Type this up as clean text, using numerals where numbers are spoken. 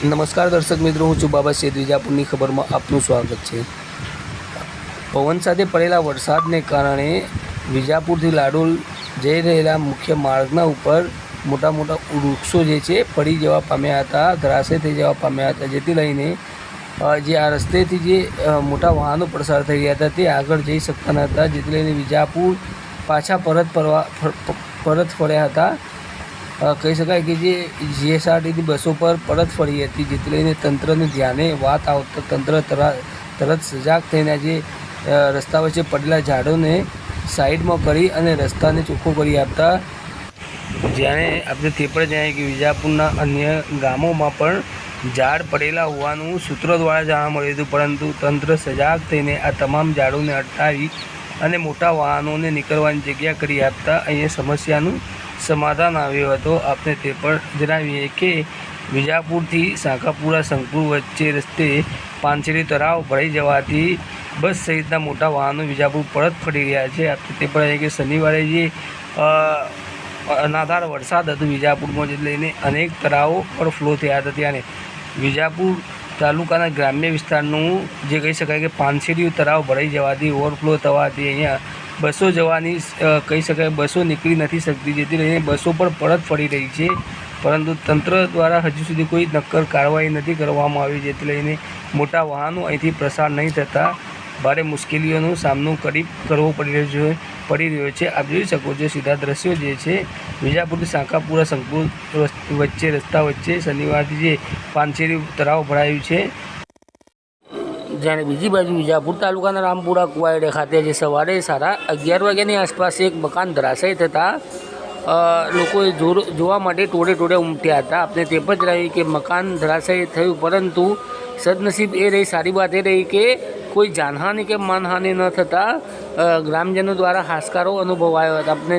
नमस्कार दर्शक मित्रों, हूँ बाबा सेठ विजापुरनी खबर में आपનું સ્વાગત છે। પવન સાથે પડેલા વરસાદને કારણે વિજાપુરથી લાડોલ જઈ રહેલા મુખ્ય માર્ગના ઉપર મોટા મોટા વૃક્ષો જે છે પડી જવા પામ્યા હતા, ધરાશય થઈ જવા પામ્યા હતા, જેથી લઈને જે આ રસ્તેથી જે મોટા વાહનો પસાર થઈ રહ્યા હતા તે આગળ જઈ શકતા ન હતા, જેથી લઈને વિજાપુર પાછા પરત ફર્યા હતા। કહી શકાય કે જે જીએસઆરટીની બસો પર પરત ફરી હતી, જેથી લઈને તંત્રને ધ્યાને વાત આવતા તંત્ર તરત સજાગ થઈને જે રસ્તા વચ્ચે પડેલા ઝાડોને સાઈડમાં કરી અને રસ્તાને ચોખ્ખો કરી આપતા જ્યારે આપણે તે પણ જાણીએ કે વિજાપુરના અન્ય ગામોમાં પણ ઝાડ પડેલા હોવાનું સૂત્રો દ્વારા જાણવા મળ્યું હતું, પરંતુ તંત્ર સજાગ થઈને આ તમામ ઝાડોને અટકાવી અને મોટા વાહનોને નીકળવાની જગ્યા કરી આપતા અહીંયા સમસ્યાનું સમાધાન આવ્યો હતો। આપણે તે પણ જણાવીએ કે વિજાપુરથી સાંકાપુરા સંકુલ વચ્ચે રસ્તે પાનછેરી તળાવ ભરાઈ જવાથી બસ સહિતના મોટા વાહનો વિજાપુર પરત ફરી રહ્યા છે। આપણે તે પણ કે શનિવારે જે અનાધાર વરસાદ હતો વિજાપુરમાં, જેને લઈને અનેક તળાવો પર ફ્લો થયા હતા, ત્યારે વિજાપુર તાલુકાના ગ્રામ્ય વિસ્તારનું જે કહી શકાય કે પાનછેરી તળાવ ભરાઈ જવાથી ઓવરફ્લો થવાથી અહીંયા બસો જવાની કહી શકાય બસો નીકળી નથી શકતી, જેથી લઈને બસો પણ પરત ફરી રહી છે, પરંતુ તંત્ર દ્વારા હજુ સુધી કોઈ નક્કર કાર્યવાહી નથી કરવામાં આવી, જેથી લઈને મોટા વાહનો અહીંથી પ્રસાર નહીં થતાં ભારે મુશ્કેલીઓનો સામનો કરવો પડી રહ્યો છે। આપ જોઈ શકો છો સીધા દ્રશ્યો જે છે વિજાપુરથી સાંકાપુરા સંકુલ વચ્ચે રસ્તા વચ્ચે શનિવારથી જે પાનછેરી તળાવ ભરાયું છે। જ્યારે બીજી બાજુ વિજાપુર તાલુકાના રામપુરા કુવાયડે ખાતે આજે સવારે 11:30 વાગ્યાની આસપાસ એક મકાન ધરાશય થતાં લોકોએ જોવા માટે ટોળે ઉમટ્યા હતા। આપણે તે પણ જણાવ્યું કે મકાન ધરાશય થયું, પરંતુ સદનસીબ એ રહી, સારી વાત એ રહી કે કોઈ જાનહાનિ કે માનહાનિ ન થતાં ગ્રામજનો દ્વારા હાશકારો અનુભવાયો હતો। આપણે